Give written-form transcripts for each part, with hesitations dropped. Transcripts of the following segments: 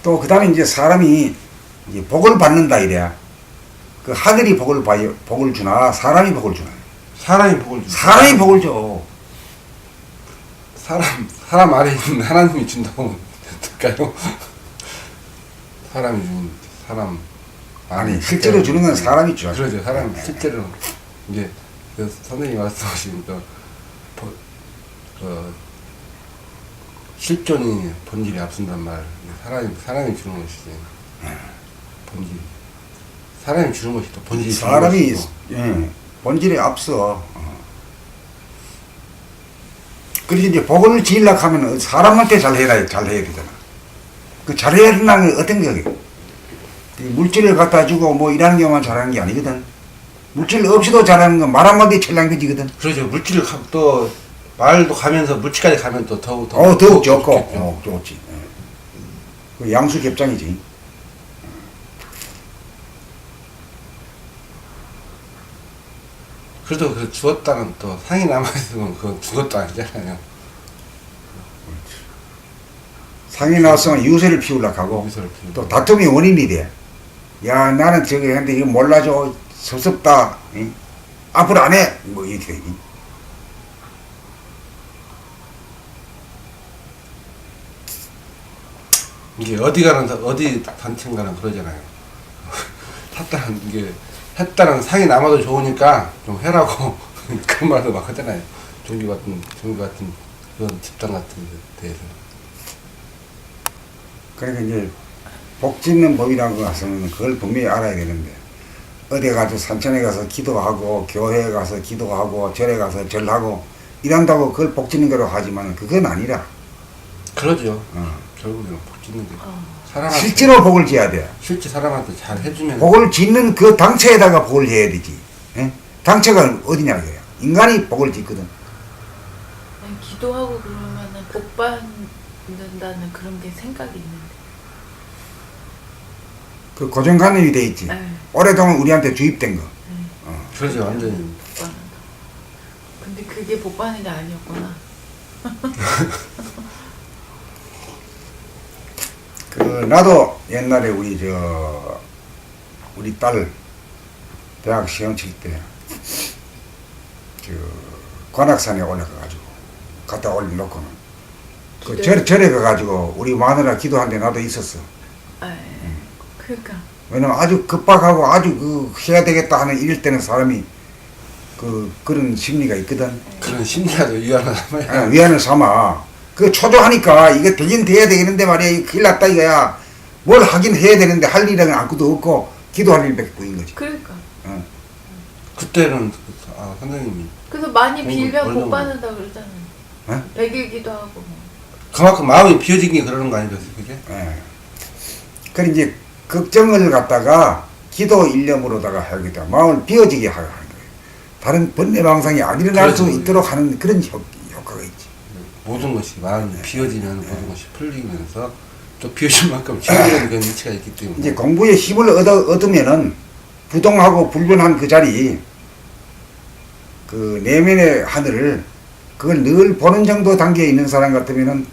또 그다음에 이제 사람이 이제 복을 받는다 이래야. 그 하늘이 복을 주나 사람이 복을 주나. 사람이 복을 주. 사람이 복을 줘. 사람 아래 있는 하나님이 준다고 될까요? 사람이 주는 사람. 아니 실제로 주는 건 사람이 줘. 그러죠. 사람 실제로 이제 그 선생님이 말씀하신 실존이 본질이 앞선단 말. 사람이 주는 것이지. 본질. 사람이 주는 것이 또 본질이 사람이 본질에 앞서. 그래서 이제 복을 지으려고 하면 사람한테 잘해야 되잖아. 그 잘해야 된다는 게 어떤 거예요? 물질을 갖다 주고 뭐 이러는 경우만 잘하는 게 아니거든. 물질 없이도 잘하는 건 말 한마디 찰랑겨지거든. 그렇죠. 물질을 또 말도 가면서 물질까지 가면 또 더욱 좋고 좋지. 그 양수 겹장이지. 그래도 그 죽었다는 또 상이 남아있으면 그건 죽었도 아니잖아요. 상이 나왔으면 유세를 피우려고 하고 또 다툼이 원인이 돼. 야 나는 저기 했는데 이거 몰라줘. 섭섭다. 응? 앞으로 안 해. 뭐 이렇게 되니. 이게 어디 단체인가는 그러잖아요. 했다는 상이 남아도 좋으니까 좀 해라고 그런 말도 막 하잖아요. 종교 같은 그런 집단 같은 데에서. 그러니까 이제 복 짓는 법이라고 하서는 그걸 분명히 알아야 되는데 어디 가서 산천에 가서 기도하고 교회에 가서 기도하고 절에 가서 절하고 이런다고 그걸 복 짓는 거로 하지만 그건 아니라. 그러죠. 결국에는 복 짓는 게 사람한테 실제로 복을 지어야 돼. 실제 사람한테 잘 해주면 복을 짓는 그 당체에다가 복을 해야 되지. 예? 당체가 어디냐고요. 인간이 복을 짓거든. 아니, 기도하고 그러면은 복 받는다는 그런 게 생각이 있는데. 그 고정관념이 돼 있지. 네. 오랫동안 우리한테 주입된 거. 그러죠. 완전히. 복 받는다. 근데 그게 복 받는 게 아니었구나. 그 나도 옛날에 우리 딸 대학 시험 칠 때 관악산에 올라가가지고 갖다 올려놓고는 그 절에 가가지고 우리 마누라 기도하는데 나도 있었어. 그러니까. 왜냐면 아주 급박하고 아주 해야 되겠다 하는 이럴 때는 사람이 그런 심리가 있거든. 그런 심리라도 위안을 삼아야. 위안을 삼아. 초조하니까 이거 되긴 돼야 되겠는데 말이야. 이거 큰일 났다 이거야. 뭘 하긴 해야 되는데 할 일은 아무것도 없고 기도할 일밖에 없는 거지. 그러니까. 그때는 선생님이 그래서 많이 빌면 복 받는다고 그러잖아요. 100일 기도하고 뭐. 그만큼 마음이 비어진 게 그러는 거 아니겠어요, 그게? 그래 이제 걱정을 갖다가 기도 일념으로다가 하겠다. 마음을 비워지게 하는 거예요. 다른 번뇌망상이 안 일어날 수 있도록 하는 그런 효과가 있지. 모든 것이 마음이 비워지면 모든 것이 풀리면서 또 비워진 만큼 힘이라는 그런 위치가 있기 때문에 이제 공부에 힘을 얻으면은 부동하고 불변한 그 자리 그 내면의 하늘을 그걸 늘 보는 정도 단계에 있는 사람 같으면은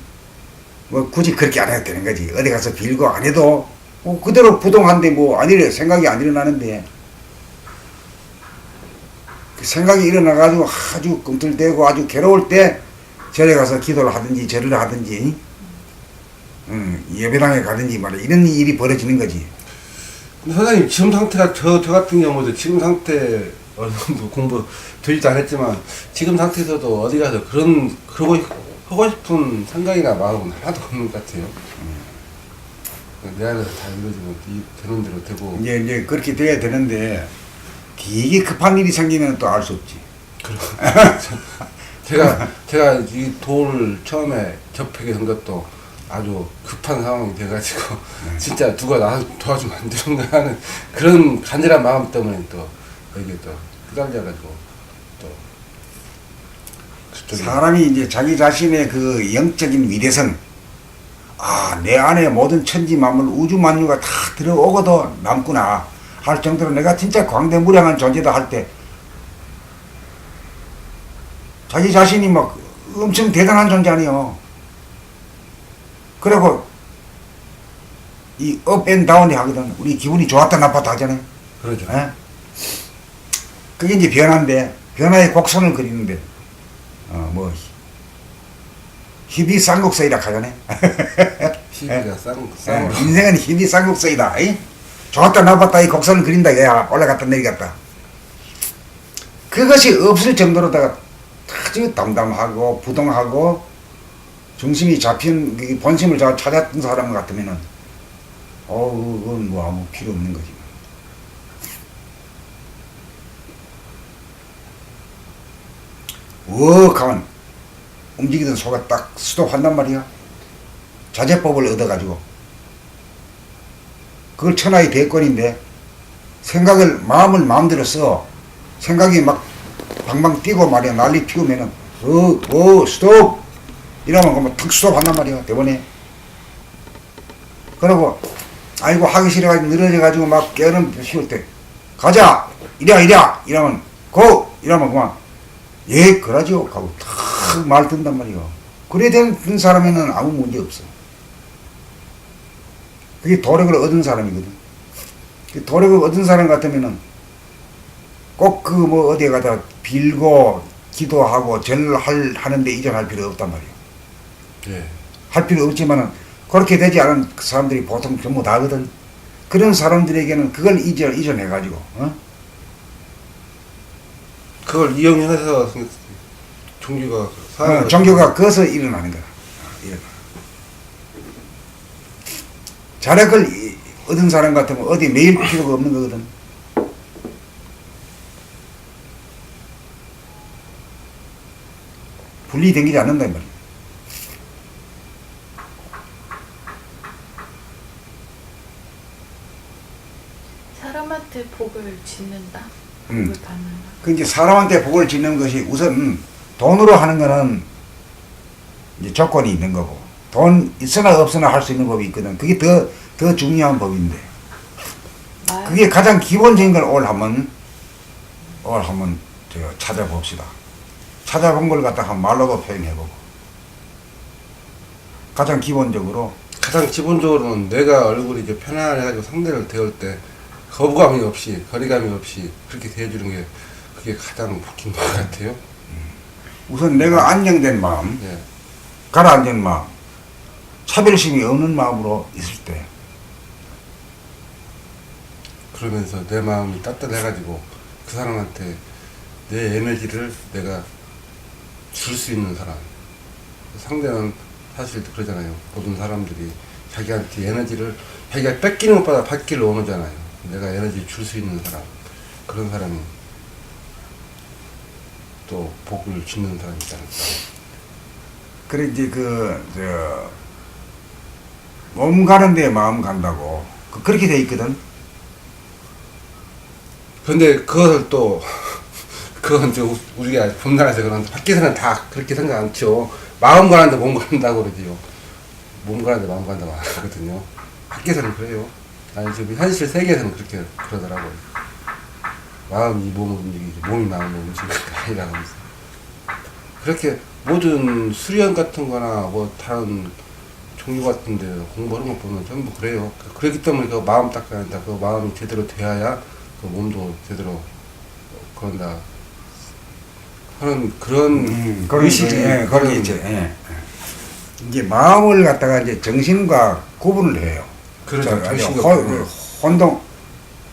뭐 굳이 그렇게 안 해도 되는 거지. 어디 가서 빌고 안 해도 그대로 부동한데 생각이 안 일어나는데 그 생각이 일어나가지고 아주 꿈틀대고 아주 괴로울 때 절에 가서 기도를 하든지 절을 하든지 예배당에 가든지 말이야. 이런 일이 벌어지는 거지. 근데 선생님 지금 상태가 저 같은 경우도 지금 상태 어느 정도 공부 되지도 않았지만 지금 상태에서도 어디 가서 하고 싶은 생각이나 마음은 하나도 없는 것 같아요. 내 안에서 다 이루어지면 되는 대로 되고 이제 그렇게 돼야 되는데 되게 급한 일이 생기면 또 알 수 없지. 제가 이 도를 처음에 접하게 된 것도 아주 급한 상황이 돼가지고 진짜 누가 나를 도와주면 안 되는가 하는 그런 간절한 마음 때문에 또 여기 또 휘달려가지고 또 사람이 이제 자기 자신의 그 영적인 위대성, 내 안에 모든 천지 만물 우주 만유가 다 들어오고도 남구나 할 정도로 내가 진짜 광대무량한 존재다 할 때 자기 자신이 막 엄청 대단한 존재 아니요. 그리고 이 업 앤 다운이 하거든. 우리 기분이 좋았다 나빴다 하잖아요. 그러죠. 예? 그게 이제 변화인데, 변화의 곡선을 그리는데, 뭐, 힘이 쌍곡서이라 하잖아요. 시비가 쌍. 인생은 힘이 쌍곡서이다. 이? 좋았다 나빴다 이 곡선을 그린다. 야, 올라갔다 내려갔다. 그것이 없을 정도로다가 아주 담담하고 부동하고 중심이 잡힌 그 본심을 찾았던 사람 같으면은 그건 뭐 아무 필요 없는 거지. 가만 움직이던 소가 딱 스톱한단 말이야. 자제법을 얻어가지고 그걸 천하의 대권인데 마음을 마음대로 써. 생각이 막 방방 뛰고 말이야. 난리 피우면은 스톱 이러면 그만 탁 스톱한단 말이야. 대본에. 그러고 아이고 하기 싫어가지고 늘어져가지고 막 깨어름 피울 때 가자 이랴 이러면 고 이러면 그만 예 그러죠 하고 탁 말 든단 말이야. 그래 된 사람에는 아무 문제 없어. 그게 도력을 얻은 사람이거든. 그 도력을 얻은 사람 같으면은 꼭 그 뭐 어디에 가다 빌고 기도하고 절하는데 이전할 필요 없단 말이야. 예. 할 필요 없지만은 그렇게 되지 않은 사람들이 보통 전부 다 하거든. 그런 사람들에게는 그걸 이전해가지고, 그걸 이용해서 종교가 종교가 거기서 일어나는 거야. 자력을 얻은 사람 같으면 어디 매일 필요가 없는 거거든. 분리되지 않는다, 이 말이야. 사람한테 복을 짓는다. 복을 받는다. 그 이제 사람한테 복을 짓는 것이 우선 돈으로 하는 거는 이제 조건이 있는 거고, 돈 있으나 없으나 할 수 있는 법이 있거든. 그게 더 중요한 법인데, 그게 가장 기본적인 걸 오늘 한번 찾아봅시다. 찾아본 걸 갖다가 말로도 표현해보고, 가장 기본적으로는 내가 얼굴이 이제 편안해가지고 상대를 대할 때 거부감이 없이 거리감이 없이 그렇게 대해주는 게 그게 가장 복인 것 같아요. 우선 내가 안정된 마음, 예. 가라앉은 마음, 차별심이 없는 마음으로 있을 때, 그러면서 내 마음이 따뜻해가지고 그 사람한테 내 에너지를 내가 줄 수 있는 사람. 상대는 사실 그러잖아요. 모든 사람들이 자기한테 에너지를 자기가 뺏기는 것보다 받기를 원하잖아요. 내가 에너지 줄 수 있는 사람, 그런 사람이 또 복을 짓는 사람이 있지 않을까. 그래 이제 몸 가는 데 마음 간다고 그렇게 돼 있거든. 근데 그것을 또 그건 저 우리가 본나라에서 그런데 밖에서는 다 그렇게 생각 않죠. 마음 가는데 몸 간다고 그러지요. 몸 가는데 마음 간다고 안 하거든요. 밖에서는 그래요. 아니 지금 현실 세계에서는 그렇게 그러더라고요. 마음이 몸을 움직이지 몸이 마음을 움직이는 게 아니라고 하면서 그렇게 모든 수련 같은 거나 뭐 다른 종교 같은 데 공부하는 거 보면 전부 그래요. 그렇기 때문에 그 마음 닦아야 한다. 그 마음이 제대로 돼야 그 몸도 제대로 그런다 하는 그런 의식이 거기 이제 마음을 갖다가 이제 정신과 구분을 해요. 그렇죠.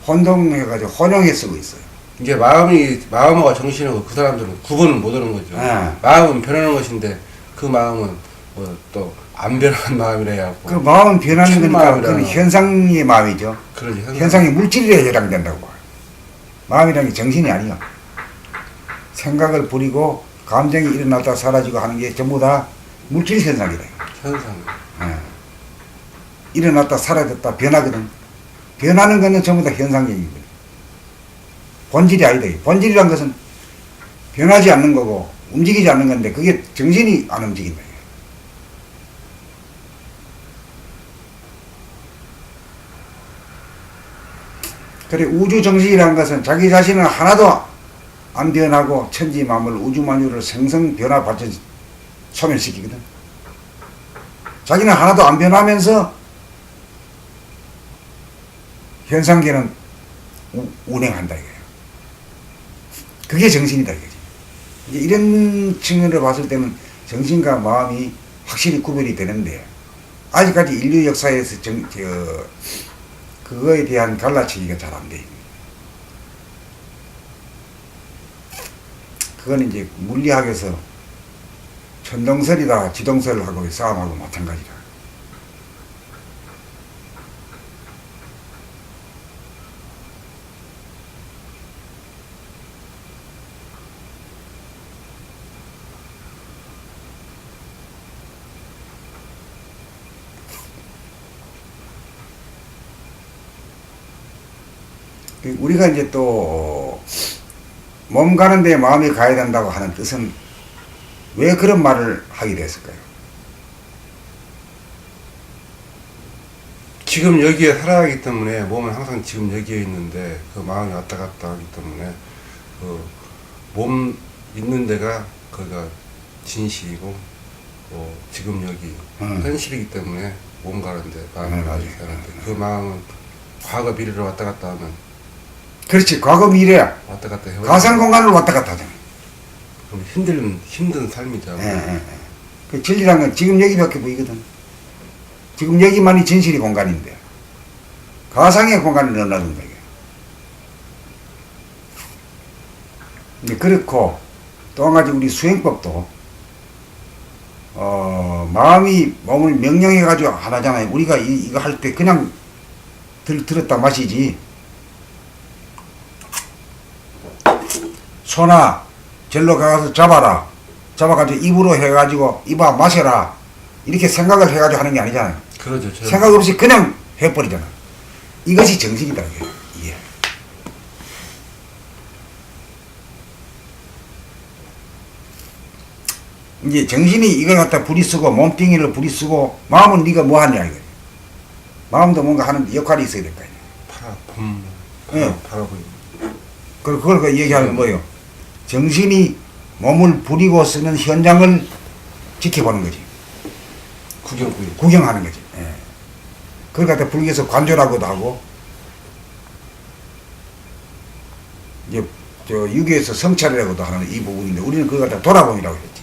혼동해가지고 혼용해 쓰고 있어요. 이게 마음하고 정신하고 그 사람들은 구분을 못 하는 거죠. 마음은 변하는 것인데 그 마음은 뭐 또 안 변하는 마음이라 해갖고 그 마음은 변하는 거니까 그건 현상의 마음이죠. 그러지. 현상이 물질에 해당된다고 봐요. 마음이라는 게 정신이 아니야. 생각을 부리고 감정이 일어났다 사라지고 하는 게 전부 다 물질 현상이다. 현상. 일어났다 사라졌다 변하거든. 변하는 거는 전부 다 현상적인 거예요. 본질이 아니다. 본질이란 것은 변하지 않는 거고 움직이지 않는 건데 그게 정신이 안 움직인다. 그래 우주 정신이라는 것은 자기 자신은 하나도 안 변하고 천지 만물 우주 만유를 생성 변화 발전 소멸시키거든. 자기는 하나도 안 변하면서 현상계는 운행한다 이거예요. 그게 정신이다 이거지. 이제 이런 측면으로 봤을 때는 정신과 마음이 확실히 구별이 되는데 아직까지 인류 역사에서 그거에 대한 갈라치기가 잘 안 돼. 그건 이제 물리학에서 천동설이다 지동설하고의 싸움하고 마찬가지다. 우리가 이제 또 몸 가는 데 마음이 가야 된다고 하는 뜻은 왜 그런 말을 하게 됐을까요? 지금 여기에 살아가기 때문에 몸은 항상 지금 여기에 있는데 그 마음이 왔다 갔다 하기 때문에 그 몸 있는 데가 거기가 진실이고 지금 여기 현실이기 때문에 몸 가는데 마음이 가야 되는데 그 마음은 과거 미래를 왔다 갔다 하면 그렇지. 과거 미래 왔다 갔다 해버리면 가상 공간을 왔다 갔다 하잖아. 그럼 힘든 삶이죠. 그 진리란 건 지금 여기밖에 보이거든. 지금 여기만이 진실이 공간인데 가상의 공간을 넣어놔준다 이게. 이제 그렇고 또 한 가지 우리 수행법도 마음이 몸을 명령해 가지고 하나잖아요. 우리가 이거 할 때 그냥 들었다 마시지. 소나 절로 가서 잡아라. 잡아가지고 입으로 해가지고 입아 마셔라. 이렇게 생각을 해가지고 하는 게 아니잖아요. 그러죠. 생각 없이 그냥 해버리잖아. 이것이 정신이다. 이게. 이제 정신이 이걸 갖다 부리쓰고 몸뚱이를 부리쓰고 마음은 네가 뭐 하냐 이거. 마음도 뭔가 하는 역할이 있어야 될 거 아니야. 바라보니. 그걸 얘기하는 뭐예요? 정신이 몸을 부리고 쓰는 현장을 지켜보는 거지. 구경하는 거지. 예. 그걸 갖다 불교에서 관조라고도 하고, 이제 유교에서 성찰이라고도 하는 이 부분인데, 우리는 그걸 갖다 돌아봄이라고 했지.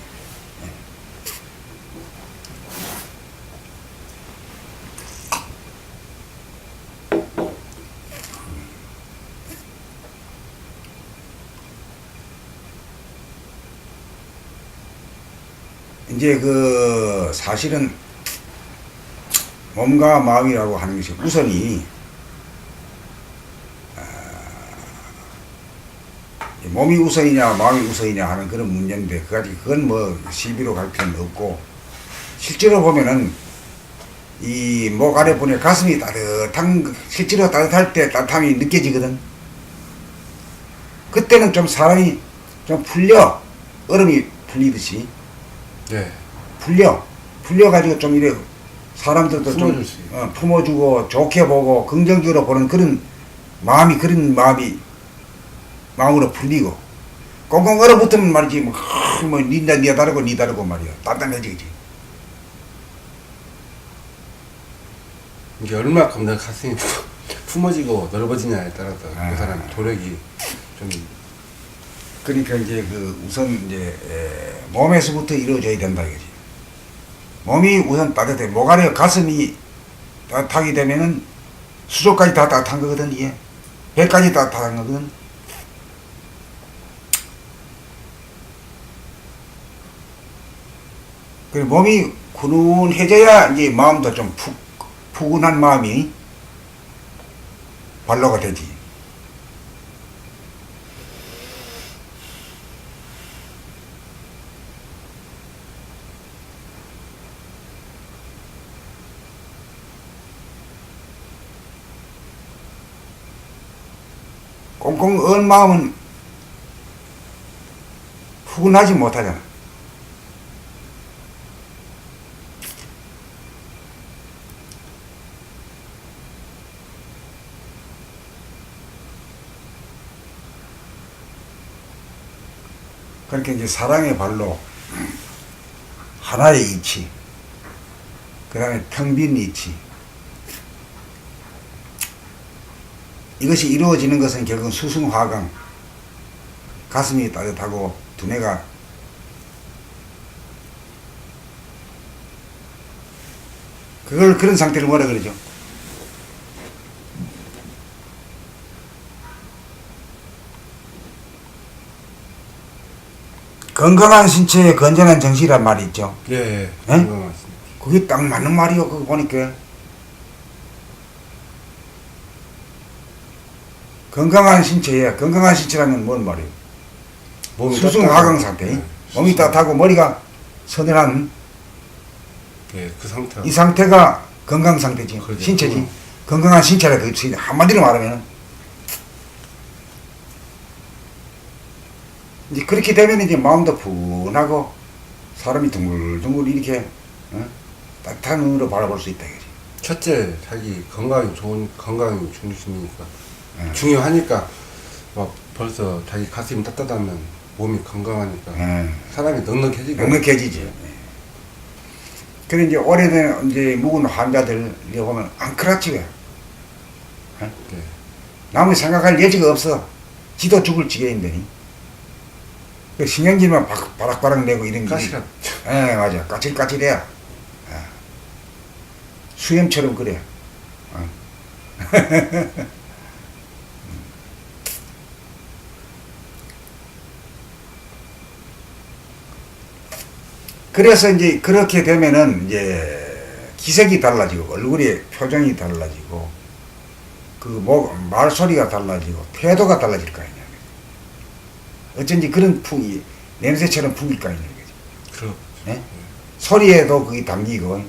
이제 사실은 몸과 마음이라고 하는 것이 우선이 몸이 우선이냐 마음이 우선이냐 하는 그런 문제인데 그건 뭐 시비로 갈 필요는 없고 실제로 보면은 이 목 아래 보내 가슴이 실제로 따뜻할 때 따뜻함이 느껴지거든. 그때는 좀 사람이 좀 풀려 얼음이 풀리듯이 네. 풀려가지고 좀 이래 사람들도 좀 품어주고 좋게 보고 긍정적으로 보는 그런 마음으로 풀리고 꽁꽁 얼어붙으면 말이지 뭐 니 다르고 말이야 단단해지지. 이게 얼마큼 내 가슴이 품어지고 넓어지냐에 따라서 그 사람 도력이 좀 그러니까 이제 우선 이제 몸에서부터 이루어져야 된다 이거지. 몸이 우선 따뜻해. 목 아래 가슴이 따뜻하게 되면은 수족까지 다 따뜻한 거거든 이게. 배까지 따뜻한 거거든. 그리고 몸이 훈훈해져야 이제 마음도 좀 푸근한 마음이 발로가 되지. 꽁꽁 얼 마음은 푸근하지 못하잖아. 그렇게 이제 사랑의 발로 하나의 이치, 그 다음에 텅 빈 이치, 이것이 이루어지는 것은 결국 수승화강, 가슴이 따뜻하고 두뇌가 그걸 그런 상태를 뭐라 그러죠? 건강한 신체에 건전한 정신이란 말이 있죠. 예, 예. 예? 건강하십니다. 그게 딱 맞는 말이요. 그거 보니까 건강한 신체라면 뭔 말이에요? 몸이 수승화강 따뜻하고, 상태. 예, 몸이 수승. 따뜻하고 머리가 서늘한 예, 그 상태. 이 상태가 건강 상태지. 그렇죠. 신체지. 건강한 신체라 그 한마디로 말하면 이제 그렇게 되면 이제 마음도 푸근하고 사람이 둥글둥글 이렇게 따뜻한 눈으로 바라볼 수 있다 이거지. 첫째, 자기 건강이 중심이니까. 예. 중요하니까, 막 벌써 자기 가슴이 따뜻하면 몸이 건강하니까 예. 사람이 넉넉해지고. 넉넉해지죠. 예. 그래 이제 오래된 이제 묵은 환자들 이제 보면 앙크라치 왜? 예. 남이 생각할 여지가 없어. 지도 죽을 지경인데. 그 신경질만 바락바락 내고 이런 게. 가시가. 예, 맞아. 까칠까칠해야. 예. 수염처럼 그래. 어. 그래서 이제 그렇게 되면은 이제 기색이 달라지고 얼굴의 표정이 달라지고 그 말소리가 달라지고 태도가 달라질 거 아니냐. 어쩐지 그런 풍이 냄새처럼 풍길 거 아니냐. 그렇죠. 예? 소리에도 그게 담기고.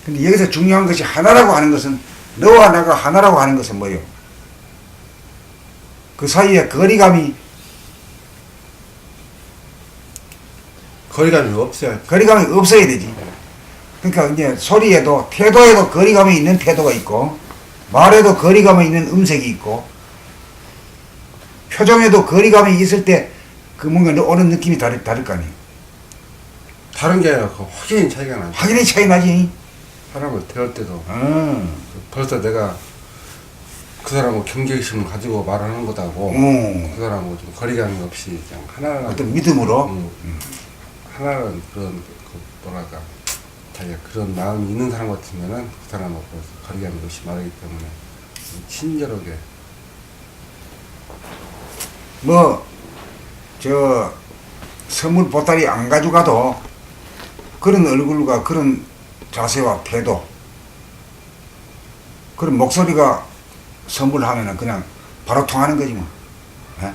근데 여기서 중요한 것이 하나라고 하는 것은 너와 나가 하나라고 하는 것은 뭐예요? 그 사이에 거리감이 없어야 되지. 그러니까 이제 소리에도 태도에도 거리감이 있는 태도가 있고 말에도 거리감이 있는 음색이 있고 표정에도 거리감이 있을 때 그 뭔가 오는 느낌이 다를 거 아니에요. 다른 게 아니라 그 확연히 차이가 나죠. 확연히 차이 나지. 사람을 대할 때도 어. 벌써 내가 그 사람하고 경계심을 가지고 말하는 거다고 그 사람하고 좀 거리감이 없이 그냥 하나하나 어떤 믿음으로. 하나는 그런 그 뭐랄까 자기가 그런 마음이 있는 사람 같으면은 그 사람하고 거리감이 없이 말하기 때문에 친절하게 저 선물 보따리 안 가져가도 그런 얼굴과 그런 자세와 태도 그런 목소리가 선물하면은 그냥 바로 통하는 거지 뭐. 예?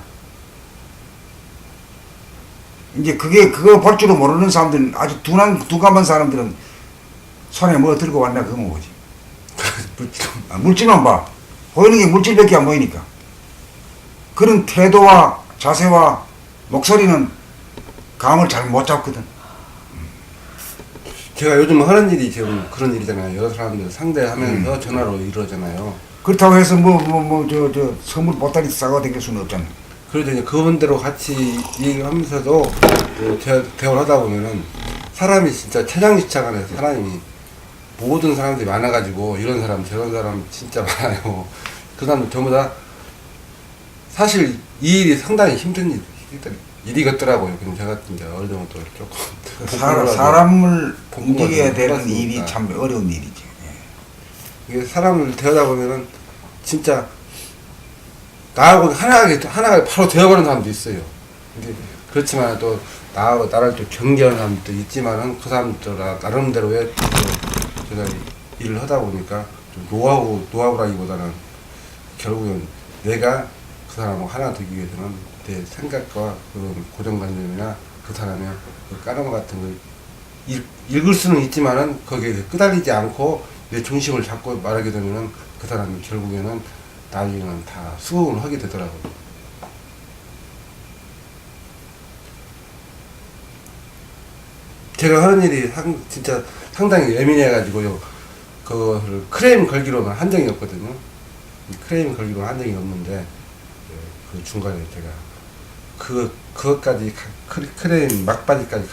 이제 그거 볼 줄도 모르는 사람들은 아주 두감한 사람들은 손에 뭐 들고 왔나 그거 보지. 물질만 봐. 보이는 게 물질밖에 안 보이니까. 그런 태도와 자세와 목소리는 감을 잘 못 잡거든. 제가 요즘 하는 일이 지금 그런 일이잖아요. 여러 사람들 상대하면서 전화로 이러잖아요. 그렇다고 해서 저 선물 보따리 싸고 다닐 수는 없잖아. 그래도 이제 그분들하고 같이 얘기하면서도 대화를 하다 보면은 사람이 진짜 최장시차간에 사람이 모든 사람들이 많아가지고 이런 사람 저런 사람 진짜 많아요. 그 사람들 전부 다 사실 이 일이 상당히 힘든 일이 같더라고요. 근데 제가 이제 어느 정도 조금 사람을 움직여야 좀 되는 해봤으니까. 일이 참 어려운 일이지. 이게 사람을 대하다 보면은 진짜 나하고 하나가 바로 되어가는 사람도 있어요. 근데 그렇지만 또 나하고 나를 또 경계하는 사람도 있지만은 그 사람들 나름대로의 제가 일을 하다 보니까 좀 노하우라기보다는 결국은 내가 그 사람하고 하나 되기 위해서는 내 생각과 그런 고정관념이나 그 사람의 그 까르마 같은 걸 읽을 수는 있지만은 거기에 끄달리지 않고 내 중심을 잡고 말하게 되면은 그 사람이 결국에는 나중에는 다 수긍을 하게 되더라고요. 제가 하는 일이 진짜 상당히 예민해가지고요. 그거를 크레임 걸기로는 한 적이 없거든요. 크레임 걸기로는 한 적이 없는데 그 중간에 제가 그것까지 크레인 막바지까지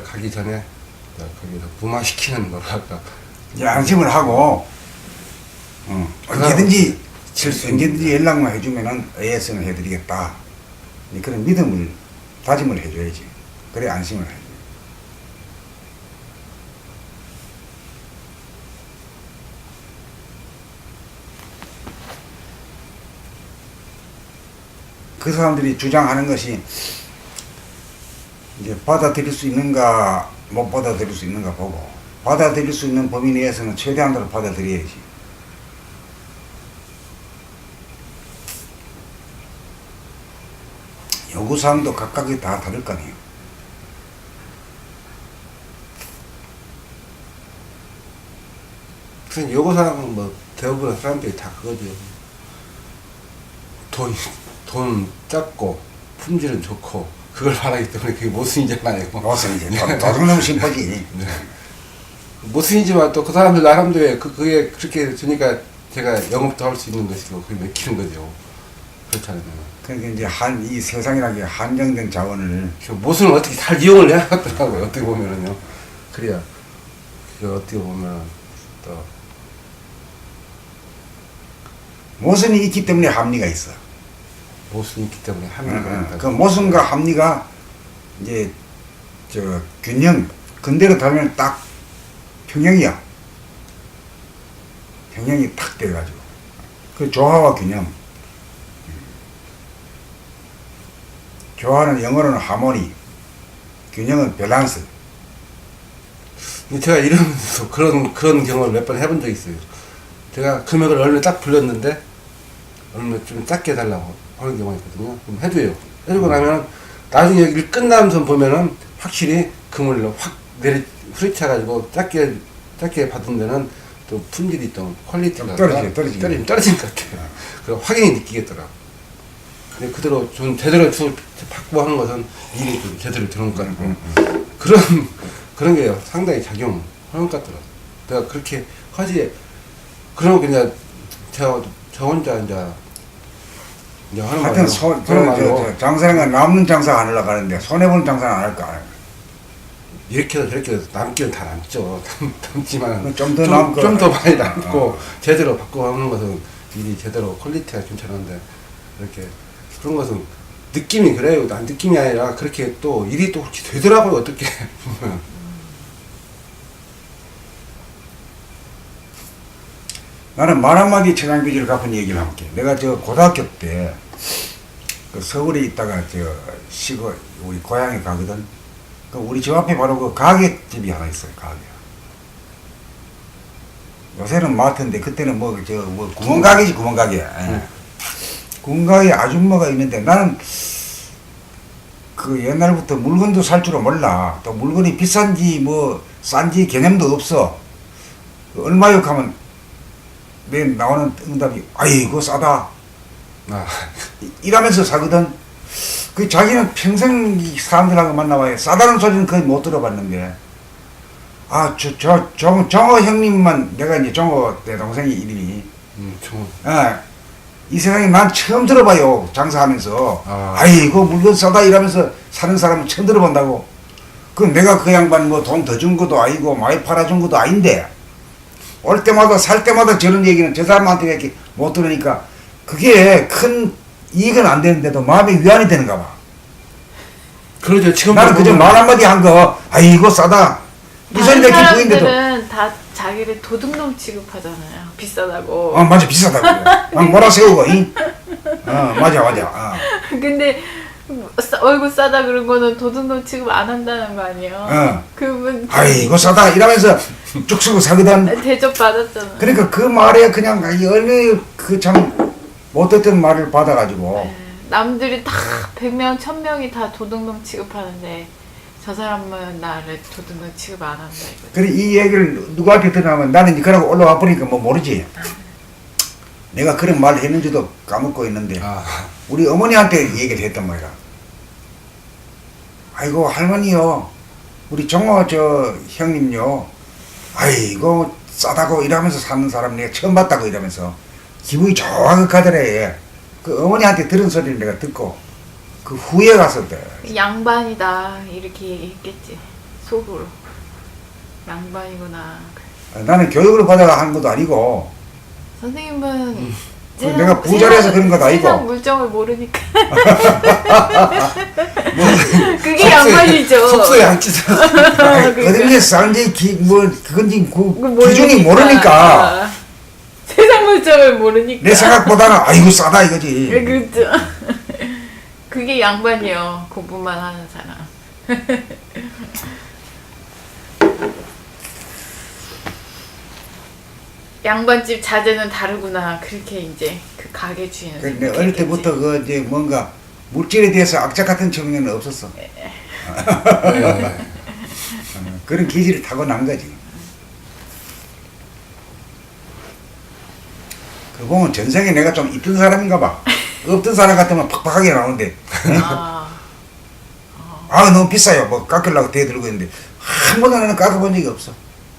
가기 전에 거기서 무마시키는 거랄까. 이제 안심을 하고 언제든지 언제든지 연락만 해주면은 AS는 해드리겠다. 그런 믿음을 다짐을 해줘야지. 그래 안심을 해. 그 사람들이 주장하는 것이 이제 받아들일 수 있는가 못 받아들일 수 있는가 보고 받아들일 수 있는 범위 내에서는 최대한으로 받아들여야지. 요구사항도 각각이 다 다를 거 아니에요. 그래서 요구사항은 뭐 대부분의 사람들이 다 그거죠. 돈 작고 품질은 좋고 그걸 바라기 때문에 그게 모순이잖아요. 모순이지. 도둑놈 심보지. 네. 모순이지만 또 그 사람들 나름대로 그게 그렇게 주니까 제가 영업도 할 수 있는 것이고 그게 맥히는 거죠. 그렇잖아요. 그러니까 이제 이 세상이라는 게 한정된 자원을 그 모순을 어떻게 잘 이용을 해야 하더라고요. 어떻게 보면은요. 그래야 그 어떻게 보면 또 모순이 있기 때문에 합리가 있어. 모순이 있기 때문에 합리가 있다. 그 모순과 합리가 이제 저 균형 근대로 달면 딱 평형이야. 평형이 탁 돼가지고 그 조화와 균형. 조화는 영어로는 하모니, 균형은 밸런스. 제가 이러면서 그런 경험을 몇 번 해본 적이 있어요. 제가 금액을 얼마 딱 불렀는데 얼마 좀 작게 해달라고 하는 경우가 있거든요. 그럼 해줘요. 해주고 나면 나중에 일 끝나면서 보면은 확실히 금을 확 후려쳐가지고 작게 받은 데는 또 품질이 또 퀄리티가 떨어진 것 같아요. 그 확연히 느끼겠더라고. 근데 그대로 좀 제대로 받고 하는 것은 일이 좀 제대로 들어온 것 같고 그런 게 상당히 작용하는 것 같더라고. 내가 그렇게 하지 그러고 그냥 저 혼자 이제 하는 하여튼 거예요. 장사가 남는 장사 안 하려고 하는데 손해보는 장사는 안 할까. 이렇게 해서 저렇게 해서 남기는 다 남죠. 남지만 좀 더 많이 남고 제대로 받고 하는 것은 일이 제대로 퀄리티가 괜찮은데 이렇게 그런 것은 느낌이 그래요. 난 느낌이 아니라 그렇게 또 일이 또 그렇게 되더라고요. 어떻게 보면. 나는 말 한마디 천양비지를 갚은 얘기를 할게. 내가 저 고등학교 때 그 서울에 있다가 저 시골 우리 고향에 가거든. 그 우리 집 앞에 바로 그 가게집이 하나 있어요. 가게. 요새는 마트인데 그때는 뭐 구멍가게지 구멍가게. 구멍가게 아줌마가 있는데 나는 그 옛날부터 물건도 살 줄은 몰라. 또 물건이 비싼지 뭐 싼지 개념도 없어. 얼마요 하면 내 나오는 응답이 아이고 싸다. 이러면서 사거든. 그 자기는 평생 이 사람들하고 만나봐야 싸다는 소리는 거의 못 들어봤는데 정호 형님만 내가 이제 정호 내 동생이 이름이 이 세상에 난 처음 들어봐요. 장사하면서 아이고 물건 싸다 이러면서 사는 사람은 처음 들어본다고. 그럼 내가 그 양반 뭐 돈 더 준 것도 아니고 많이 팔아준 것도 아닌데 올 때마다 살 때마다 저런 얘기는 저 사람한테 이렇게 못 들으니까 그게 큰 이익은 안 되는데도 마음의 위안이 되는가 봐. 그러죠. 지금 나는 그저 말 한마디 한 거 아이고 싸다 이 소리 내기 부인데도 사람들은 다 자기를 도둑놈 취급하잖아요. 비싸다고. 맞아 비싸다고 막 몰아세우고 맞아 근데 얼굴 싸다 그런 거는 도둑놈 취급 안 한다는 거 아니에요? 그분 아이고 싸다 이러면서 쭉 쓰고 사거든. 대접 받았잖아. 그러니까 그 말에 그냥 얼마나 그 참 못했던 말을 받아가지고 네. 남들이 다 100명 1000명이 다 도둑놈 취급하는데 저 사람은 나를 도둑놈 취급 안 한다 이거. 그래 이 얘기를 누구한테 들으면 나는 그러고 올라와 버리니까 뭐 모르지. 내가 그런 말을 했는지도 까먹고 있는데 우리 어머니한테 얘기를 했단 말이야. 아이고 할머니요 우리 정호 저 형님요 아이고 싸다고 이러면서 사는 사람 내가 처음 봤다고 이러면서 기분이 좋아하게 가더래. 그 어머니한테 들은 소리를 내가 듣고 그 그 후에 가서 양반이다 이렇게 얘기했겠지 속으로. 양반이구나. 나는 교육을 받아가 하는 것도 아니고 선생님은 내가 부자라서 그런 것도 아니고. 세상 물정을 모르니까. 그게 양반이죠. 속소에 안 찢어. 어딘데 싼지 그건지 모르니까. 기준이 모르니까 세상 물정을 모르니까. 내 생각보다는 아이고 싸다 이거지. 그렇죠. 그게 양반이요. 공부만 하는 사람. 양반집 자재는 다르구나. 그렇게 이제 그 가게 주인은. 근데 어릴 때부터 그 이제 뭔가 물질에 대해서 악착 같은 측면은 없었어. 그런 기질을 타고난 거지. 그 보면 전생에 내가 좀 있던 사람인가 봐. 없던 사람 같으면 팍팍하게 나오는데 아 너무 비싸요. 뭐 깎으려고 대들고 있는데 한 번도 나는 깎아본 적이 없어.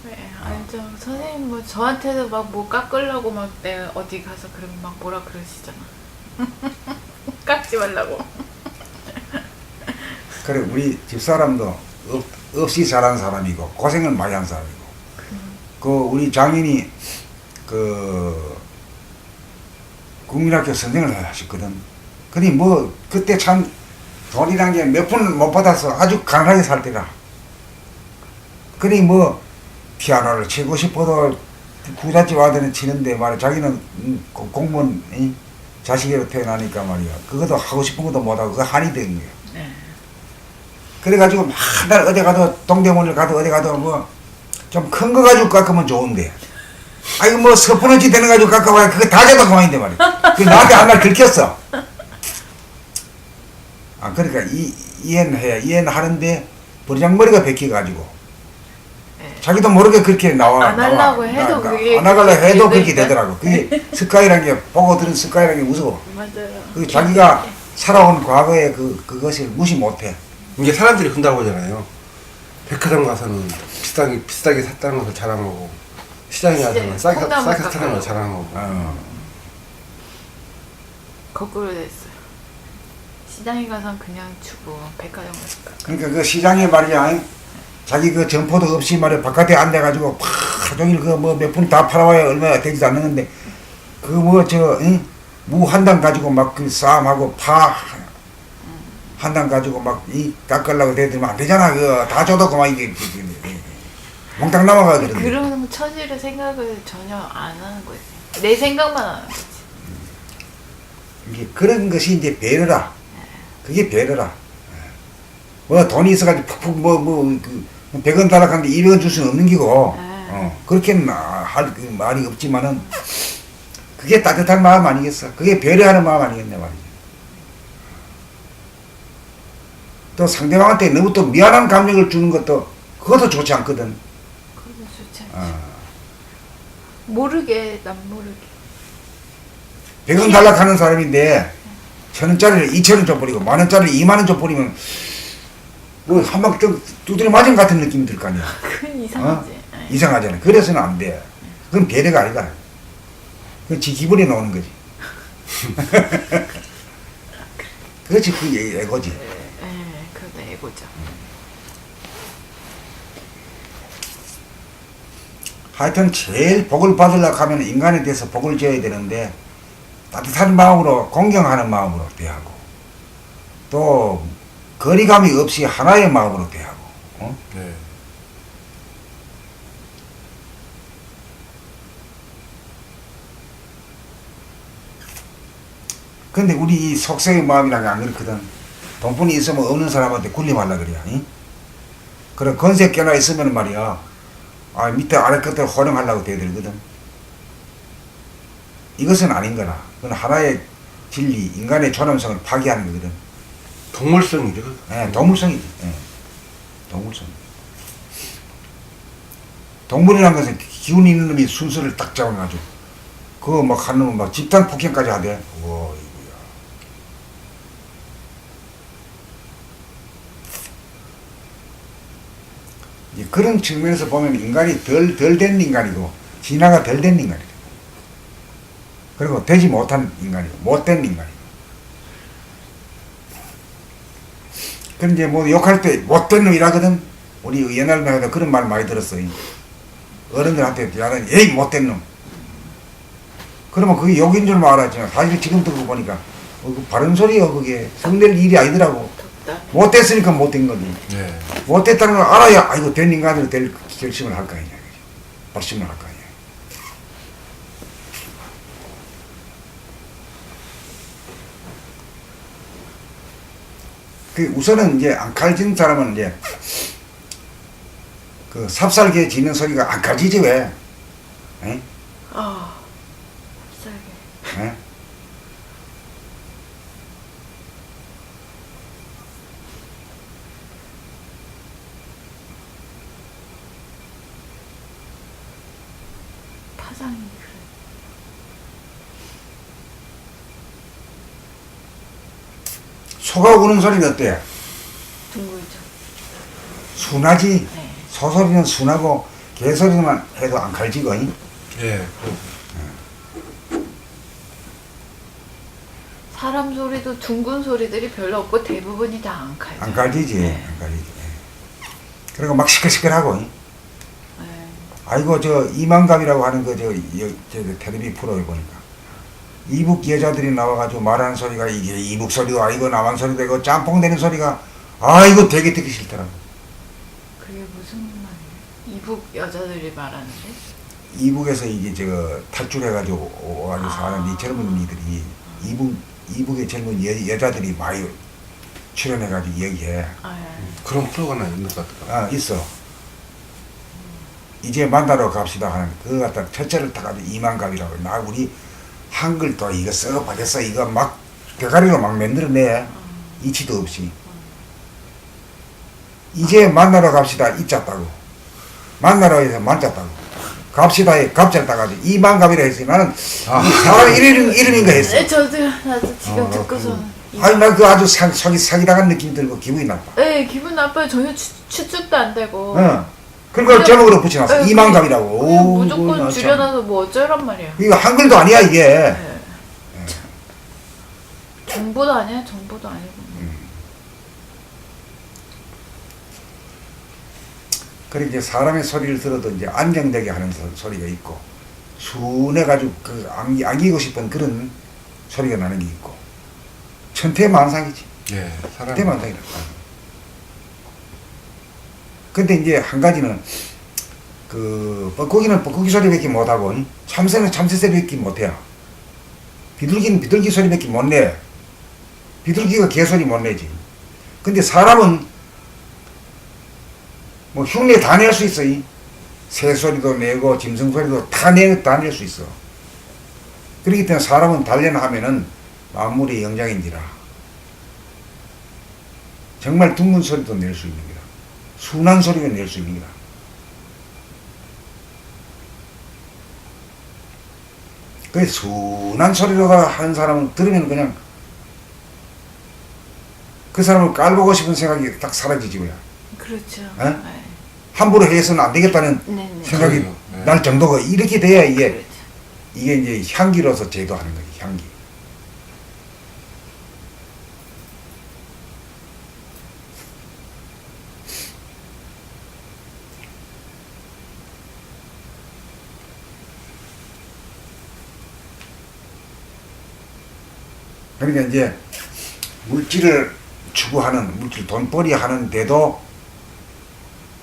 네, 알죠. 선생님 뭐 저한테도 막 뭐 깎으려고 막 내가 어디 가서 그러면 막 뭐라 그러시잖아. 깎지 말라고. 그래 우리 집사람도 없이 자란 사람이고 고생을 많이 한 사람이고 그 우리 장인이 그 국민학교 선생을 하셨거든. 근데 뭐 그때 참 돈이란 게 몇 푼 못 받아서 아주 가난하게 살 때라. 그니 뭐 피아노를 치고 싶어도 부잣집 아들은 치는데 말이야 자기는 공무원 자식으로 태어나니까 말이야 그것도 하고 싶은 것도 못하고 그거 한이 된 거야. 네. 그래가지고 맨날 어디 가도 동대문을 가도 어디 가도 뭐 좀 큰 거 가지고 깎으면 좋은데 아이고 뭐 서푼어치 되는 거 가지고 깎아봐야 그거 다 줘도 그만인데 말이야. 그 나한테 한 날 들켰어. 아 그러니까 이해는 하는데 버리장머리가 베껴가지고 네. 자기도 모르게 그렇게 나와 안 하려고 해도 그게 안 하려고 해도 그렇게 되니까. 되더라고. 그게 습관이라는 게 보고 들은 습관이라는 게 무서워. 맞아요. 그 자기가 살아온 과거의 그것을 무시 못해. 이게 사람들이 그런다고 하잖아요. 백화점 가서는 비싸게 샀다는 것을 자랑하고 시장에 가서는 싸게 콩나물 샀다는 걸 자랑하고. 거꾸로 됐어요. 시장에 가선 그냥 주고 백화점 가니까. 그러니까 그 시장에 말이야 자기 그 점포도 없이 말이야 바깥에 앉아가지고 하루 종일 그 뭐 몇 푼 다 팔아와야 얼마나 되지도 않는데 그 뭐 저 무 한 당 가지고 막 그 싸움하고 파 한 당 가지고 막 깎으려고 대들면 안 되잖아. 그거 다 줘도 그만 이게 몽땅 남아가 그러는데. 그런 처지를 생각을 전혀 안 하는 거지. 내 생각만 하는 거지. 이게 그런 것이 이제 배려라. 그게 배려라. 뭐 돈이 있어가지고 푹푹 그 100원 달라고 하는데 200원 줄 수는 없는 기고 그렇게는 할 말이 없지만은 그게 따뜻한 마음 아니겠어. 그게 배려하는 마음 아니겠냐 말이지. 또 상대방한테 너무 또 미안한 감정을 주는 것도 그것도 좋지 않거든. 그것도 좋지 않지. 모르게 난 모르게. 100원 달라고 하는 사람인데 1,000원짜리를 2,000원 줘버리고 10,000원짜리를 20,000원 줘버리면 뭐 한방 두드려 맞은 같은 느낌이 들 거 아니야. 그건 이상하지. 네. 이상하잖아. 그래서는 안 돼. 그건 배려가 아니다. 그건 지 기분에 나오는 거지. 그렇지, 그게 애고지. 네, 그건 애고죠. 하여튼 제일 복을 받으려고 하면 인간에 대해서 복을 지어야 되는데 따뜻한 마음으로 공경하는 마음으로 대하고 또 거리감이 없이 하나의 마음으로 대하고 네. 근데 우리 이 속성의 마음이라는 게 안 그렇거든. 돈뿐이 있으면 없는 사람한테 군림하려 그래야. 그래 건색 깨나 있으면 말이야 밑에 아래 끝을 호령하려고 대들거든. 이것은 아닌 거라. 그건 하나의 진리, 인간의 존엄성을 파괴하는 거거든. 동물성이죠. 동물성이지. 동물성. 동물이라는 것은 기운 있는 놈이 순서를 딱 잡아가지고 그거 막 하는 놈은 막 집단 폭행까지 하대. 와 이거야. 이제 그런 측면에서 보면 인간이 덜 된 인간이고 진화가 덜 된 인간이다. 그리고 되지 못한 인간이고 못된 인간이고 그런 이제 뭐 욕할 때 못된 놈이라거든. 우리 옛날에 그런 말 많이 들었어요. 어른들한테 야는 에이 못된 놈. 그러면 그게 욕인 줄 알았지만 사실 지금 듣고 보니까 그 바른 소리요. 그게 성낼 일이 아니더라고. 덥다. 못됐으니까 못된 거지. 네. 못됐다는 걸 알아야 아이고 된 인간으로 될 결심을 할 거 아니냐. 결심을 할 거 아니야. 그 우선은 이제 안 칼진 사람은 이제 그 삽살개 지는 소리가 안 칼지지 왜? 에? 아, 쌀게. 에? 파장이 그래. 소가 우는 소리는 어때? 둥글죠. 순하지? 네. 소 소리는 순하고 개 소리만 해도 안 칼지거든. 예. 사람 소리도 둥근 소리들이 별로 없고 대부분이 다 안 칼죠. 안 칼지지. 네. 안 칼지지. 그리고 막 시끌시끌하고. 네. 아이고 저 이만감이라고 하는 그 저 텔레비 프로에 보니까 이북 여자들이 나와가지고 말하는 소리가 이게 이북 소리도 아니고 남한 소리도 아니고 짬뽕 되는 소리가 아이고 되게 듣기 싫더라고. 그게 무슨 말이에요? 이북 여자들이 말하는데? 이북에서 이게 저 탈출해가지고 와가지고 사는 이 젊은 이들이 이북의 젊은 여자들이 많이 출연해가지고 여기에 아, 예. 그런 프로가 있는 것 같더라고요. 있어. 이제 만나러 갑시다 하는 그거 갖다 첫째를 타가지고 이만갑이라고 나 우리 한글도 이거 썩어 빠졌어 이거 막 대가리로 막 만들어내 이치도 없이 이제 만나러 갑시다 이짰다고 만나러 해서 만졌다고 갑시다에 갑잘 따가지고 이만갑이라 했으니 나는 사람 이름인가 했어. 네, 나도 지금 듣고서는. 아니 나 그 아주 사기당한 느낌이 들고 기분이 나빠. 네, 기분 나빠요. 전혀 추측도 안 되고. 그러니까 그냥- 제목으로 붙여놨어. 네, 이만갑이라고. 그냥 오, 무조건 그거 나 참. 줄여놔서 뭐 어쩌란 말이야. 이거 한글도 아니야 이게. 네. 정보도 아니야, 정보도 아니고. 그래 이제 사람의 소리를 들어도 이제 안정되게 하는 소리가 있고 순해가지고 그 안기고 싶은 그런 소리가 나는 게 있고 천태만상이지. 예. 사람. 천태만상이다. 근데 이제 한 가지는 그 뻐꾸기는 뻐꾸기 소리밖에 못하고 참새는 참새 소리밖에 못해요. 비둘기는 비둘기 소리밖에 못 내. 비둘기가 개 소리 못 내지. 근데 사람은 뭐 흉내 다 낼 수 있어. 새 소리도 내고 짐승 소리도 다 낼 수 있어. 그렇기 때문에 사람은 단련하면은 만물의 영장인지라 정말 둥근 소리도 낼 수 있는 거다. 순한 소리가 낼 수 있는 거다. 그 순한 소리로 하는 사람은 들으면 그냥 그 사람을 깔보고 싶은 생각이 딱 사라지지 뭐야. 그렇죠. 에? 네. 함부로 해서는 안 되겠다는 네네. 생각이 그래요. 네. 날 정도가 이렇게 돼야 그렇죠. 이게 이제 향기로서 제도하는 거지. 향기. 그러니까 이제 물질을 추구하는 물질 돈벌이 하는데도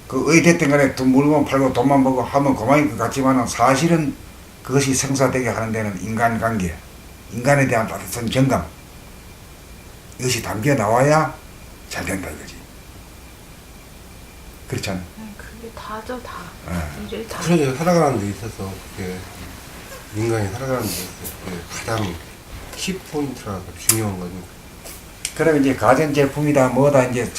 그 어디됐든 간에 돈 물건 팔고 돈만 벌고 하면 그만인 것 같지만은 사실은 그것이 성사되게 하는 데는 인간관계, 인간에 대한 따뜻한 정감 이것이 담겨 나와야 잘 된다 이거지. 그렇잖아. 네, 그게 다죠, 다. 네. 일을 다. 그러니까 살아가는 데 있어서 그게 인간이 살아가는 데 있어서 그게 가장 키포인트라고 중요한 거니까. 그러면 이제 가전제품이다 뭐다 이제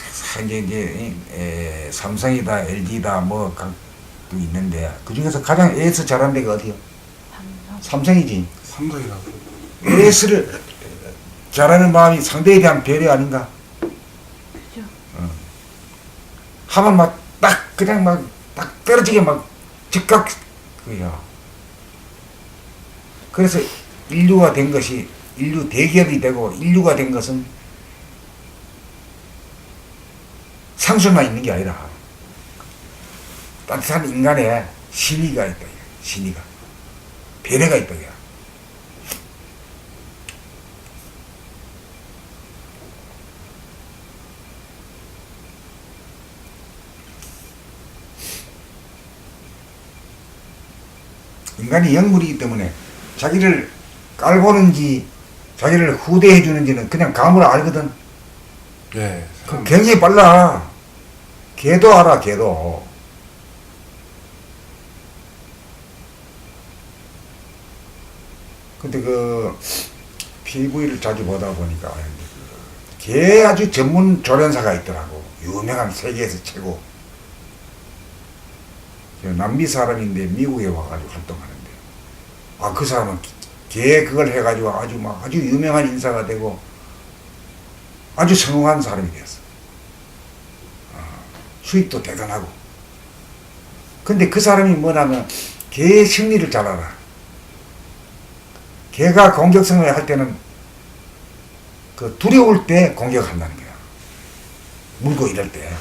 삼성이다 LG다 뭐 각도 있는데 그 중에서 가장 AS 잘하는 데가 어디요? 삼성. 삼성이지. 삼성이라고. AS를 잘하는 마음이 상대에 대한 배려 아닌가? 그죠. 하면 막 딱 그냥 막 딱 떨어지게 막 즉각 그야. 그래서 인류가 된 것이 인류 대기업이 되고 인류가 된 것은 상수만 있는 게 아니라 따뜻한 인간의 신의가 있다. 신의가. 배려가 있다. 인간이 영물이기 때문에 자기를 깔보는지 자기를 후대해 주는지는 그냥 감으로 알거든. 네. 그 굉장히 빨라. 개도 알아, 개도. 근데 그 PV를 자주 보다 보니까 개 아주 전문 조련사가 있더라고. 유명한 세계에서 최고. 남미 사람인데 미국에 와가지고 활동하는데, 아, 그 사람은 개 그걸 해가지고 아주 유명한 인사가 되고 아주 성공한 사람이 되었어. 수입도 대단하고. 근데 그 사람이 뭐냐면 개의 심리를 잘 알아. 개가 공격성을 할 때는 그 두려울 때 공격한다는 거야. 물고 이럴 때.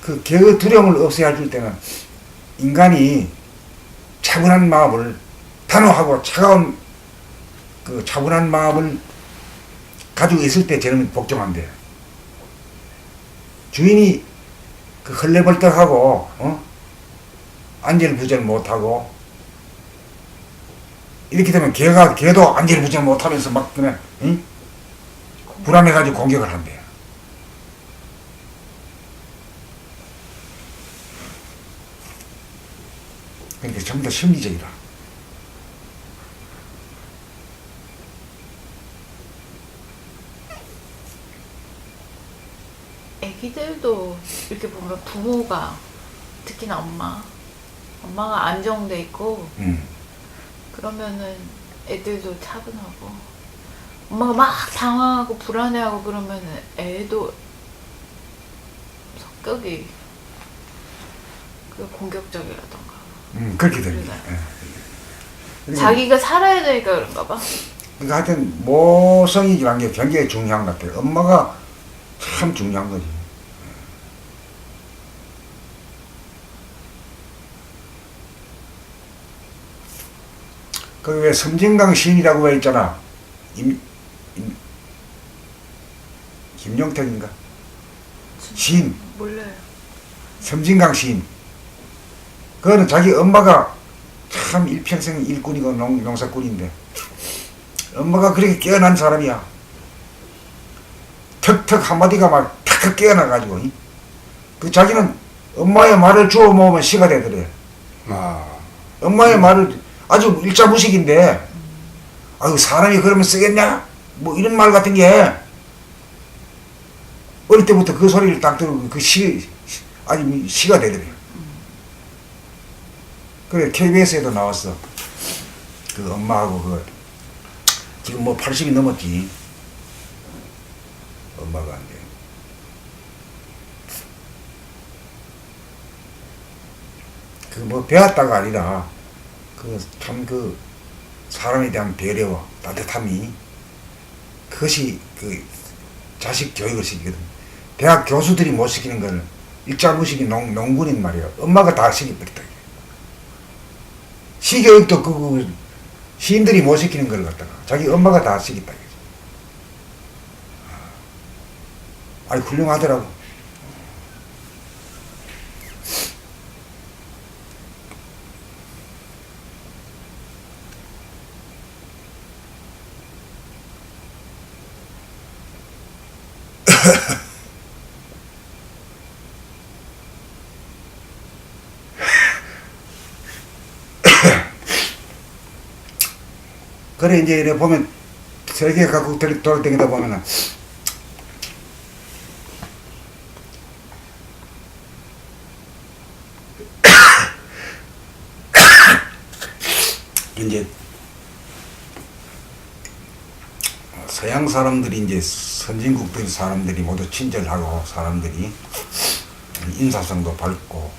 그 개의 두려움을 없애야 줄 때는 인간이 차분한 마음을, 단호하고 차가운 그 차분한 마음을 가지고 있을 때 쟤는 복종한대. 주인이 그 헐레벌떡하고, 안절부절 못하고, 이렇게 되면 개도 안절부절 못하면서 막 그냥, 불안해가지고 공격을 한대. 그러니까 전부 다 심리적이라. 애기들도 이렇게 보면 부모가, 특히나 엄마가 안정돼 있고 그러면은 애들도 차분하고, 엄마가 막 당황하고 불안해하고 그러면은 애도 성격이 그 공격적이라던가. 그렇게 됩니다. 예. 자기가 살아야 되니까 그런가 봐. 그러니까 하여튼 모성이라는 게 굉장히 중요한 것 같아요. 엄마가 참 중요한 거지. 그 왜 섬진강 시인이라고 왜 있잖아. 김용택인가? 시인. 몰라요. 섬진강 시인. 그거는 자기 엄마가 참 일평생 일꾼이고 농사꾼인데 엄마가 그렇게 깨어난 사람이야. 턱턱 한마디가 막 탁탁 깨어나가지고 그 자기는 엄마의 말을 주워 모으면 시가 되더래. 엄마의 말을 아주 일자무식인데 아유 사람이 그러면 쓰겠냐? 뭐 이런 말 같은 게 어릴 때부터 그 소리를 딱 들으면 그 아주 시가 되더래. 그래 KBS에도 나왔어. 그 엄마하고 그 지금 뭐 80이 넘었지. 엄마가 안 돼. 그 뭐 배웠다가 아니라 그 참 그 사람에 대한 배려와 따뜻함이 그것이 그 자식 교육을 시키거든. 대학 교수들이 못 시키는 걸 일자무식이 농군인 말이야. 엄마가 다 시켜버렸다. 시교육도 그 시인들이 못 시키는 걸 갖다가 자기 엄마가 다 시켰다. 아니 훌륭하더라고. 그래 이제 이래 보면 세계 각국 돌아다니다 보면은 이제 서양 사람들이 이제 선진국들 사람들이 모두 친절하고 사람들이 인사성도 밝고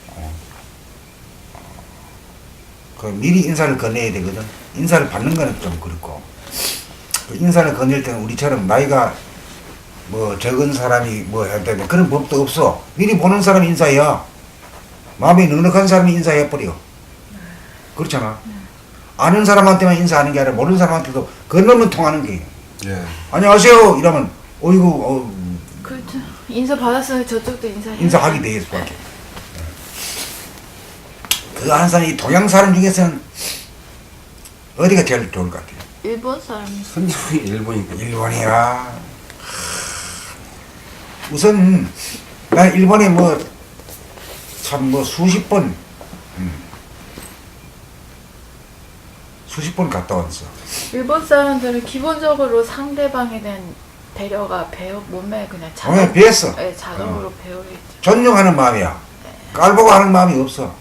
그 미리 인사를 건네야 되거든. 인사를 받는 거는 좀 그렇고 그 인사를 건넬 때는 우리처럼 나이가 뭐 적은 사람이 뭐 해야 되는데 그런 법도 없어. 미리 보는 사람이 인사해야. 마음이 넉넉한 사람이 인사해버려. 그렇잖아. 아는 사람한테만 인사하는 게 아니라 모르는 사람한테도 건너면 통하는 게. 예. 안녕하세요 이러면 어이구 그렇죠. 인사 받았으면 저쪽도 인사해. 인사하게 돼 있을 밖에. 그 항상 이 동양 사람 중에서는 어디가 제일 좋을 것 같아요? 일본 사람이. 선정이 일본이고. 일본이야. 우선 난 일본에 뭐 참 뭐 수십 번 갔다 왔어. 일본 사람들은 기본적으로 상대방에 대한 배려가 몸에 그냥 몸에 배었어. 네, 자동으로 배어 있죠. 존중하는 마음이야. 깔보고 하는 마음이 없어.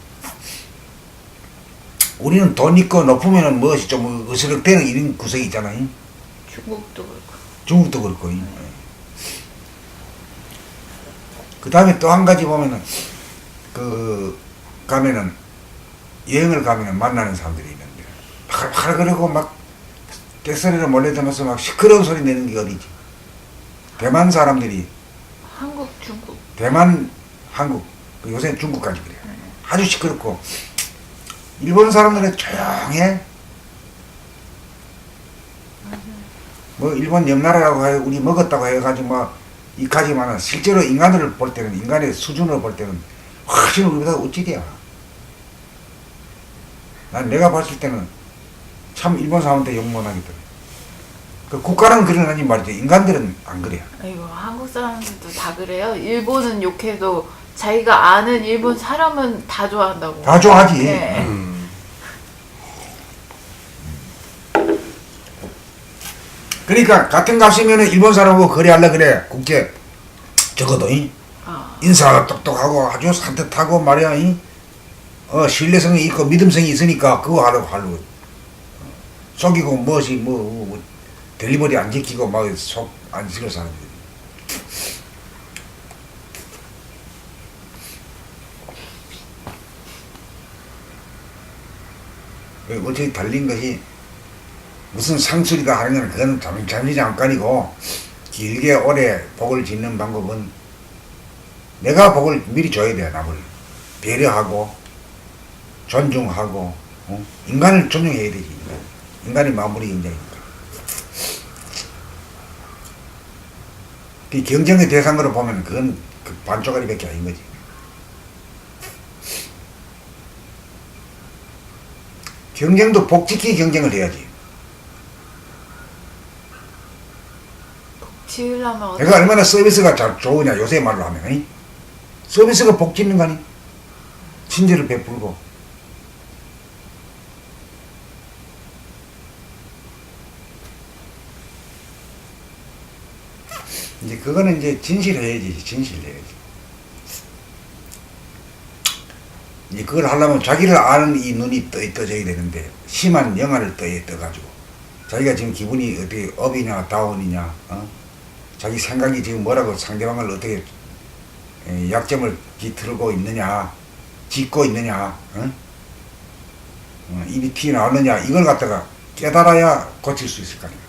우리는 돈 있고 높으면은 무엇이 좀 으스럭대는 이런 구석이 있잖아요. 중국도 그렇고. 중국도 그렇고. 그 다음에 또 한 가지 보면은 가면은 여행을 가면은 만나는 사람들이 있는데 팔팔 그러고 막 떼소리를 몰래 들면서 막 시끄러운 소리 내는 게 어디지? 대만 사람들이 한국, 중국. 대만, 한국, 요새 중국까지 그래요. 아주 시끄럽고 일본 사람들은 조용해. 뭐 일본 옆나라라고 해 우리 먹었다고 해가지고 막 이까지만은 실제로 인간을 볼 때는 인간의 수준으로 볼 때는 훨씬 우리보다 우찌리야. 난 내가 봤을 때는 참 일본 사람한테 욕 못하겠더라. 그 국가는 그러나니 말이지 인간들은 안 그래요. 아이고 한국 사람들도 다 그래요. 일본은 욕해도 자기가 아는 일본 사람은 다 좋아한다고. 다 좋아하지. 네. 그러니까 같은 값이면은 일본 사람하고 거래하려 그래. 국제 적어도 인사가 똑똑하고 아주 산뜻하고 말이야. 신뢰성이 있고 믿음성이 있으니까 그거 하려고 속이고 무엇이 뭐 델리버리 안 지키고 막 속 안 지킬 사람들이. 어차피 달린 것이 무슨 상술이다 하는 건 그건 잠시잠깐이고 길게 오래 복을 짓는 방법은 내가 복을 미리 줘야 돼. 남을 배려하고 존중하고 인간을 존중해야 되지. 인간이 마무리 인자니까. 그 경쟁의 대상으로 보면 그건 그 반쪽짜리밖에 아닌 거지. 경쟁도 복지키 경쟁을 해야지. 지으려면 내가 얼마나 서비스가 잘 좋으냐 요새 말로 하면 서비스가 복 짓는 거 아니? 친절을 베풀고 이제 그거는 이제 진실해야지. 이제 그걸 하려면 자기를 아는 이 눈이 떠져야 되는데 심한 영화를 떠가지고 자기가 지금 기분이 어떻게 업이냐 다운이냐 자기 생각이 지금 뭐라고 상대방을 어떻게 약점을 깃들고 있느냐 짓고 있느냐 입이 튀어나오느냐 이걸 갖다가 깨달아야 고칠 수 있을 거 아니야.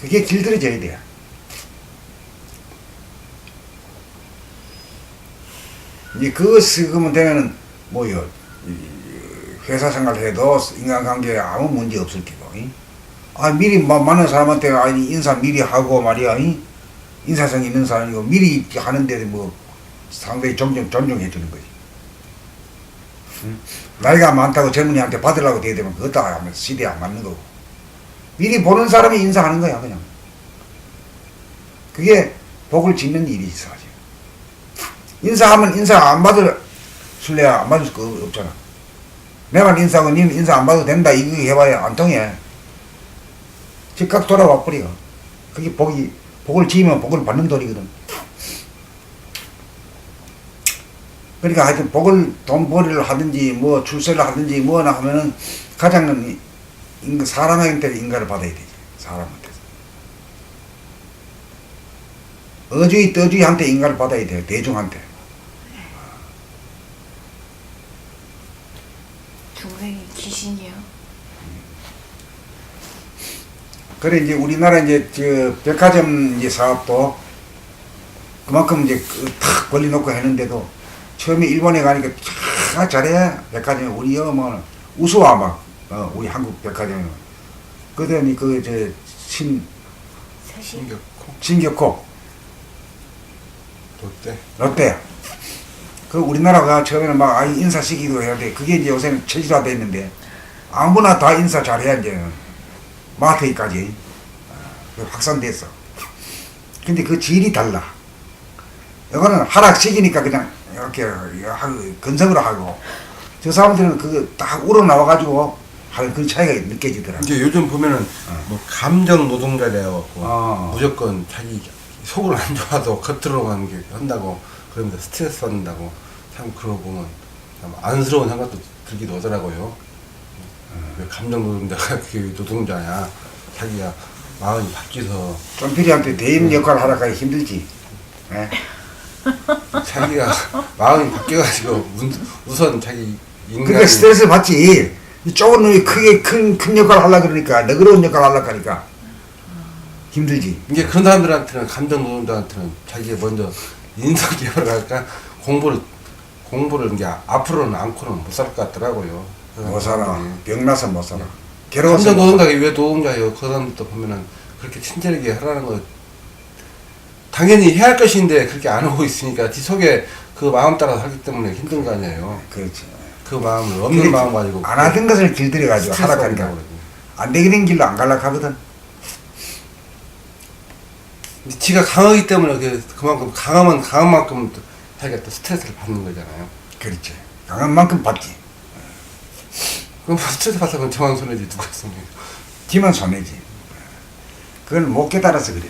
그게 길들여져야 돼. 이제 그거 쓰면 되면은 뭐요 회사 생활해도 인간관계에 아무 문제 없을 테고. 미리 만난 사람한테 인사 미리 하고 말이야. 인사성 있는 사람이고 미리 하는데 뭐 상당히 존중해 주는 거지. 나이가 많다고 젊은이한테 받으려고 대되면 그것도 하면 시대에 안 맞는 거고. 미리 보는 사람이 인사하는 거야 그냥. 그게 복을 짓는 일이 있어. 인사하면 인사 안 받을 술래야 안 받을 거 없잖아. 내만 인사하고 니는 인사 안 받아도 된다 이거 해봐야 안 통해. 즉각 돌아와 버려. 그게 복을 지으면 복을 받는 돌이거든. 그러니까 하여튼 돈벌이를 하든지 뭐 출세를 하든지 뭐나 하면은 가장 사람한테 인가를 받아야 되지. 사람한테. 어주의 떠주의한테 인가를 받아야 돼요. 대중한테. 중생이 귀신이요. 그래 이제 우리나라 이제 저 백화점 이제 사업도 그만큼 이제 탁 벌려놓고 했는데도 처음에 일본에 가니까 참 잘해 백화점이 우리 뭐 우수와 막 우리 한국 백화점이 그러더니 그저신 신격코 진격코 롯데 롯데 그 우리나라가 처음에는 막 인사시키기도 해야 돼 그게 이제 요새는 체질화돼 있는데 아무나 다 인사 잘해야 이제 마트까지 확산됐어. 근데 그 질이 달라. 이거는 하락시키니까 그냥 이렇게 건성으로 하고 저 사람들은 그거 딱 우러나와가지고 하는 그 차이가 느껴지더라고. 이제 요즘 보면은 뭐 감정 노동자래갖고 어. 무조건 자기 속으로 안 좋아도 겉으로만 이렇게 한다고 그러면서 스트레스 받는다고 참 그러고 보면 참 안쓰러운 생각도 들기도 하더라고요. 왜 감정 노동자가 그게 노동자냐? 자기가 마음이 바뀌어서 쫌필이한테 대인 역할 하다가 힘들지. 예? 자기가 마음이 바뀌어가지고 우선 자기 인간이 그러니까 스트레스 받지. 이 좁은 놈이 크게 큰 역할 하려고 그러니까 너그러운 역할 하려고 하니까 힘들지. 이게 그런 사람들한테는 감정 노동자한테는 자기가 먼저 인성 개발을 할까 공부를 이제 앞으로는 않고는 못 살 것 같더라고요. 못 살아. 병나서 못 살아. 감정 괴로워서 못 살아. 노동자가 왜 노동자예요? 그 사람도 보면은 그렇게 친절하게 하라는 거 당연히 해야 할 것인데 그렇게 안 하고 있으니까 뒤 속에 그 마음 따라 살기 때문에 힘든 거 아니에요. 그렇지. 그 마음을 없는 마음 가지고 안 하던 것을 길들여가지고 스트레스 하락하니까 받는다고 그러고. 안 되는 길로 안 갈라 하거든. 근데 지가 강하기 때문에 그만큼 강하면 강한 만큼 또 자기가 또 스트레스를 받는 거잖아요. 그렇지. 강한 만큼 받지. 그럼 스트레스 받다 보면 저만 손해지 누가 손해? 지만 손해지. 그걸 못 깨달아서 그래.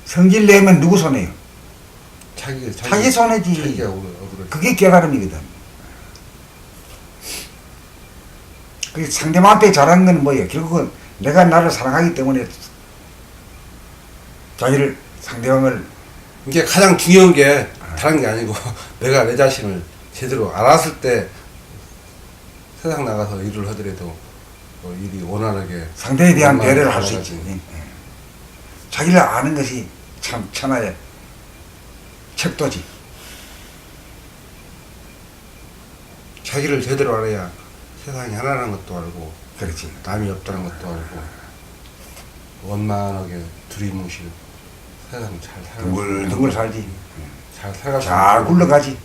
성질 내면 누구 손해요? 자기 손해지. 자기가 억울해. 그게 깨달음이거든. 그 상대방한테 잘한 건 뭐예요? 결국은 내가 나를 사랑하기 때문에 자기를 상대방을 이게 가장 중요한 게 다른 게 아니고 내가 내 자신을 제대로 알았을 때 세상 나가서 일을 하더라도 일이 원활하게 상대에 대한 원만하게 배려를 할 수 돌아가지. 있지. 예. 자기를 아는 것이 참 천하의 척도지. 자기를 제대로 알아야 세상이 하나라는 것도 알고 그렇지. 남이 없다는 것도 알고 원만하게 두리뭉실 세상 잘 살아갈 수 있는 둥글둥글 살지. 잘 살아갈 수 잘 있는 굴러가지.